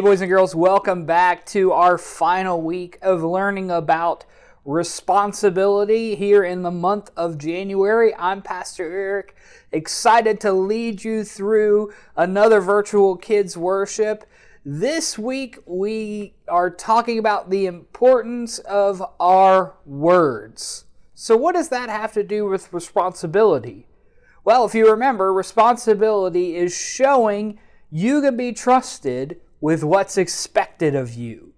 boys and girls, welcome back to our final week of learning about responsibility here in the month of January. I'm Pastor Eric, excited to lead you through another virtual kids worship. This week we are talking about the importance of our words. So what does that have to do with responsibility? Well, if you remember, responsibility is showing you can be trusted with what's expected of you.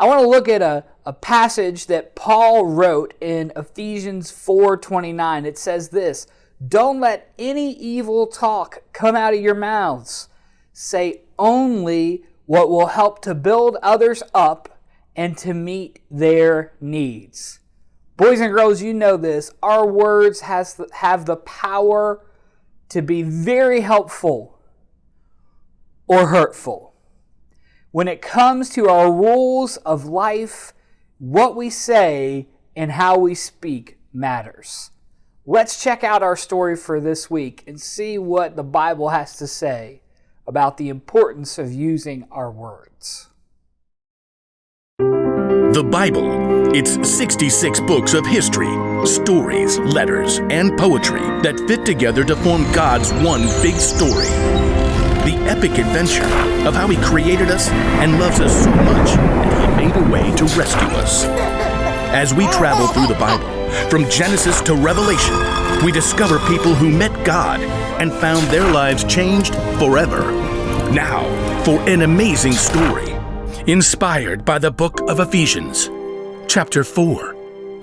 I want to look at a passage that Paul wrote in Ephesians 4:29. It says this, "Don't let any evil talk come out of your mouths. Say only what will help to build others up and to meet their needs." Boys and girls, you know this. Our words have the power to be very helpful or hurtful. When it comes to our rules of life, what we say and how we speak matters. Let's check out our story for this week and see what the Bible has to say about the importance of using our words. The Bible. It's 66 books of history, stories, letters, and poetry that fit together to form God's one big story. The epic adventure of how He created us and loves us so much that He made a way to rescue us. As we travel through the Bible, from Genesis to Revelation, we discover people who met God and found their lives changed forever. Now, for an amazing story, inspired by the book of Ephesians, chapter 4,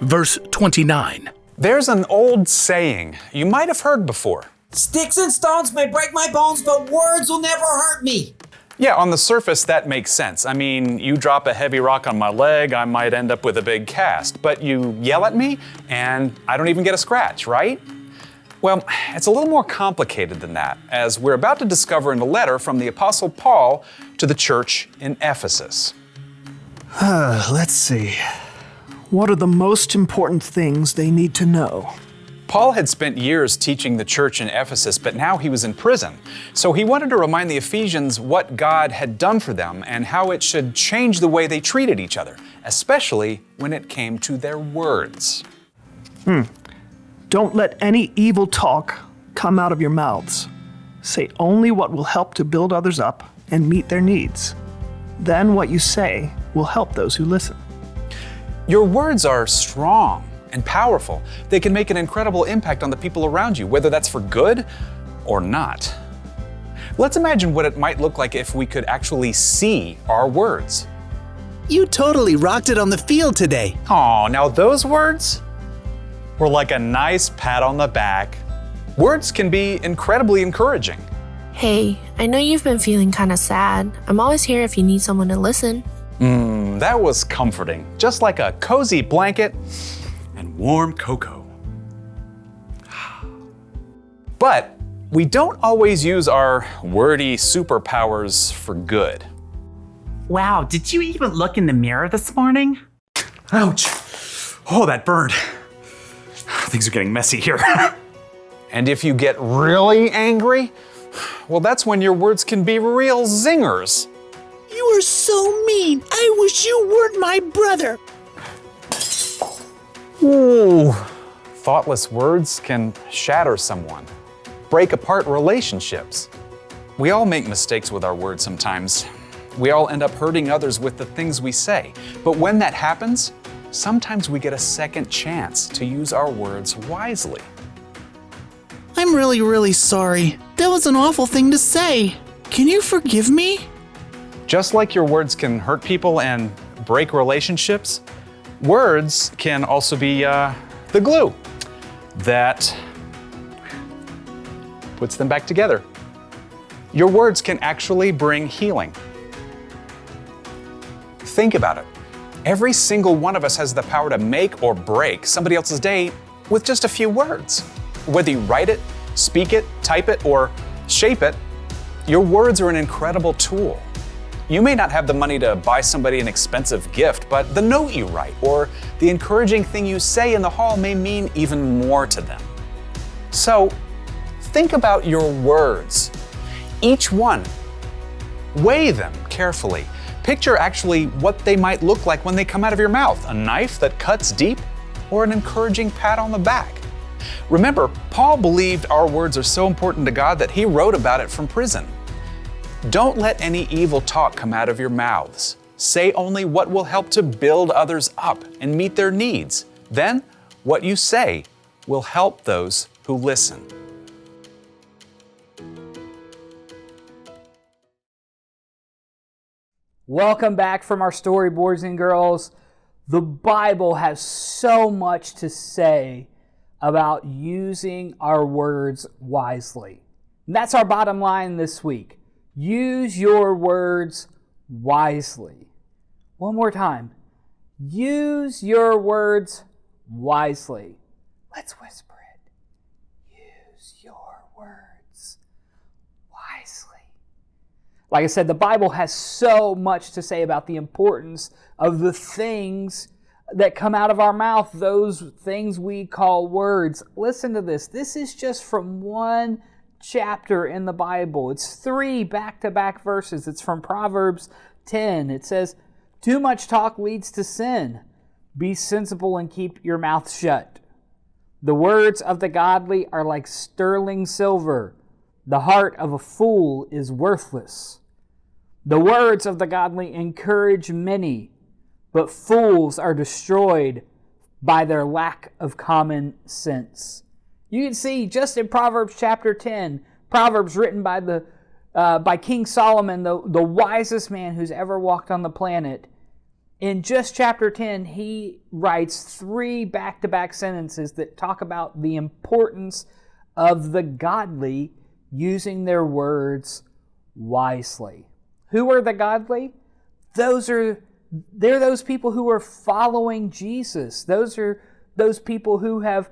verse 29. There's an old saying you might have heard before. Sticks and stones may break my bones, but words will never hurt me. Yeah, on the surface, that makes sense. I mean, you drop a heavy rock on my leg, I might end up with a big cast. But you yell at me, and I don't even get a scratch, right? Well, it's a little more complicated than that, as we're about to discover in a letter from the Apostle Paul to the church in Ephesus. Let's see. What are the most important things they need to know? Paul had spent years teaching the church in Ephesus, but now he was in prison. So he wanted to remind the Ephesians what God had done for them and how it should change the way they treated each other, especially when it came to their words. Don't let any evil talk come out of your mouths. Say only what will help to build others up and meet their needs. Then what you say will help those who listen. Your words are strong and powerful. They can make an incredible impact on the people around you, whether that's for good or not. Let's imagine what it might look like if we could actually see our words. You totally rocked it on the field today. Aw, now those words were like a nice pat on the back. Words can be incredibly encouraging. Hey, I know you've been feeling kind of sad. I'm always here if you need someone to listen. That was comforting. Just like a cozy blanket and warm cocoa. But we don't always use our wordy superpowers for good. Wow, did you even look in the mirror this morning? Ouch. Oh, that burned. Things are getting messy here. And if you get really angry, well, that's when your words can be real zingers. You are so mean. I wish you weren't my brother. Ooh. Thoughtless words can shatter someone, break apart relationships. We all make mistakes with our words sometimes. We all end up hurting others with the things we say. But when that happens, sometimes we get a second chance to use our words wisely. I'm really sorry. That was an awful thing to say. Can you forgive me? Just like your words can hurt people and break relationships, words can also be the glue that puts them back together. Your words can actually bring healing. Think about it. Every single one of us has the power to make or break somebody else's day with just a few words. Whether you write it, speak it, type it, or shape it, your words are an incredible tool. You may not have the money to buy somebody an expensive gift, but the note you write or the encouraging thing you say in the hall may mean even more to them. So, think about your words. Each one Weigh them carefully. Picture actually what they might look like when they come out of your mouth: a knife that cuts deep or an encouraging pat on the back. Remember, Paul believed our words are so important to God that he wrote about it from prison. Don't let any evil talk come out of your mouths. Say only what will help to build others up and meet their needs. Then, what you say will help those who listen. Welcome back from our story, boys and girls. The Bible has so much to say about using our words wisely. And that's our bottom line this week. Use your words wisely. One more time. Use your words wisely. Let's whisper it. Use your words wisely. Like I said, the Bible has so much to say about the importance of the things that come out of our mouth, those things we call words. Listen to this. This is just from one chapter in the Bible. It's 3 back-to-back verses. It's from Proverbs 10. It says, "Too much talk leads to sin. Be sensible and keep your mouth shut. The words of the godly are like sterling silver. The heart of a fool is worthless. The words of the godly encourage many, but fools are destroyed by their lack of common sense." You can see just in Proverbs chapter 10, Proverbs written by King Solomon, the wisest man who's ever walked on the planet. In just chapter 10, he writes 3 back-to-back sentences that talk about the importance of the godly using their words wisely. Who are the godly? They're those people who are following Jesus. Those are those people who have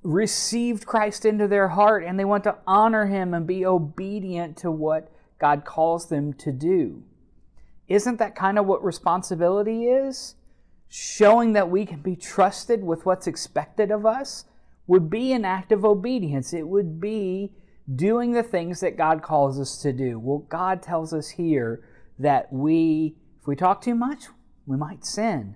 received Christ into their heart and they want to honor Him and be obedient to what God calls them to do. Isn't that kind of what responsibility is? Showing that we can be trusted with what's expected of us would be an act of obedience. It would be doing the things that God calls us to do. Well, God tells us here that if we talk too much, we might sin.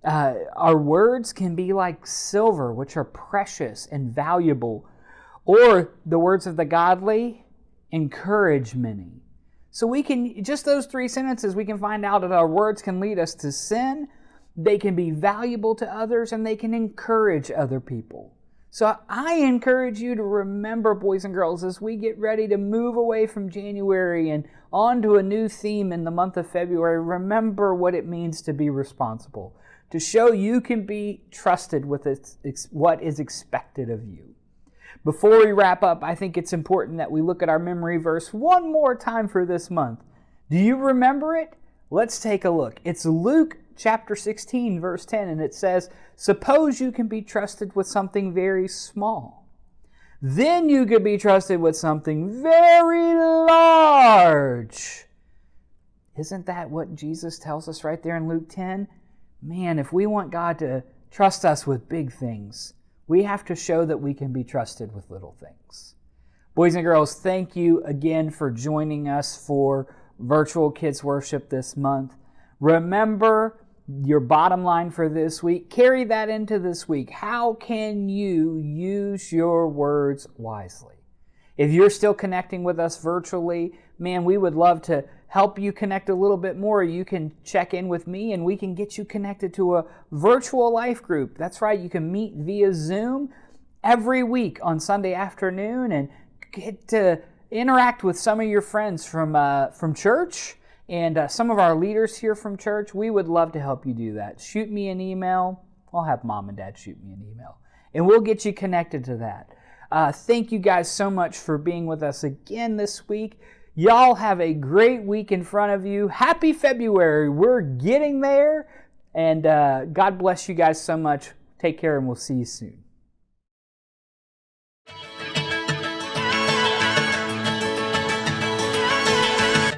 Our words can be like silver, which are precious and valuable. Or the words of the godly encourage many. So we can, just those 3 sentences, we can find out that our words can lead us to sin, they can be valuable to others, and they can encourage other people. So I encourage you to remember, boys and girls, as we get ready to move away from January and on to a new theme in the month of February, remember what it means to be responsible, to show you can be trusted with what is expected of you. Before we wrap up, I think it's important that we look at our memory verse one more time for this month. Do you remember it? Let's take a look. It's Luke chapter 16, verse 10, and it says, "Suppose you can be trusted with something very small. Then you could be trusted with something very large." Isn't that what Jesus tells us right there in Luke 10? Man, if we want God to trust us with big things, we have to show that we can be trusted with little things. Boys and girls, thank you again for joining us for Virtual Kids Worship this month. Remember your bottom line for this week. Carry that into this week. How can you use your words wisely? If you're still connecting with us virtually, man, we would love to help you connect a little bit more. You can check in with me and we can get you connected to a virtual life group. That's right, you can meet via Zoom every week on Sunday afternoon and get to interact with some of your friends from church and some of our leaders here from church. We would love to help you do that. Shoot me an email. I'll have Mom and Dad shoot me an email and we'll get you connected to that. Thank you guys so much for being with us again this week. Y'all have a great week in front of you. Happy February. We're getting there. And God bless you guys so much. Take care and we'll see you soon.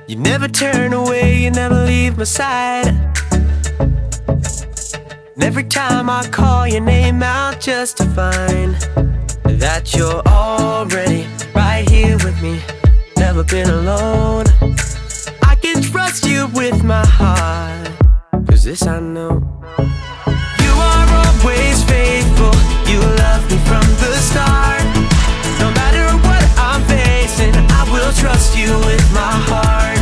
You never turn away, you never leave my side. And every time I call your name out just to find that you're already right here with me. Never been alone. I trust you with my heart, 'cause this I know. You are always faithful, you love me from the start. No matter what I'm facing, I will trust you with my heart.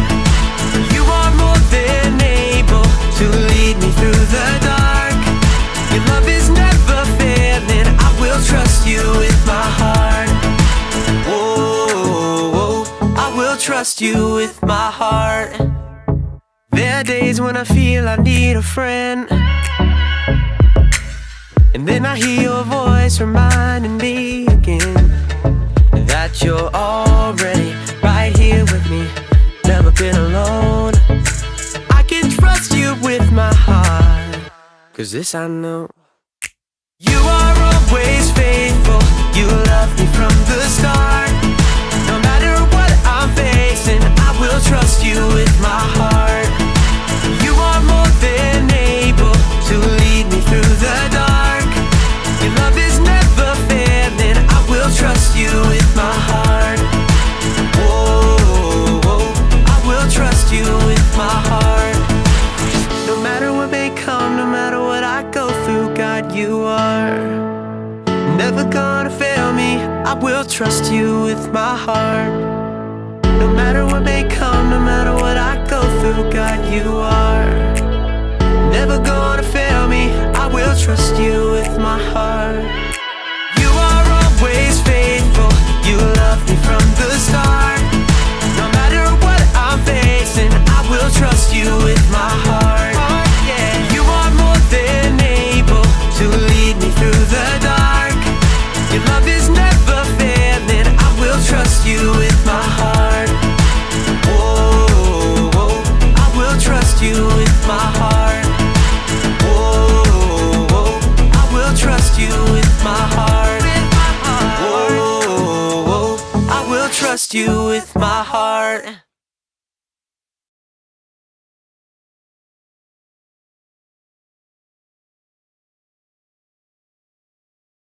You are more than able to lead me through the dark. Your love is never failing, I will trust you with my heart. Whoa, I will trust you with my heart. There are days when I feel I need a friend, and then I hear your voice reminding me again that you're already right here with me, never been alone. I can trust you with my heart, 'cause this I know. You are always faithful, you love me from the start. No matter what I'm facing, I will trust you with my heart. You are more than able to lead me through the dark. Your love is never failing, I will trust you with my heart. Whoa, I will trust you with my heart. No matter what may come, no matter what I go through, God, you are never gonna fail me. I will trust you with my heart. No matter what may come, no matter what I go through, God, you are never gonna fail me. I will trust you with my heart. You are always faithful, you love me from the start. No matter what I'm facing, I will trust you with my heart. Yeah. You are more than able to lead me through the dark. Your love is never failing, I will trust you with my heart. Whoa, I will trust you with my heart. Whoa, I will trust you with my heart. Whoa, I will trust you with my heart.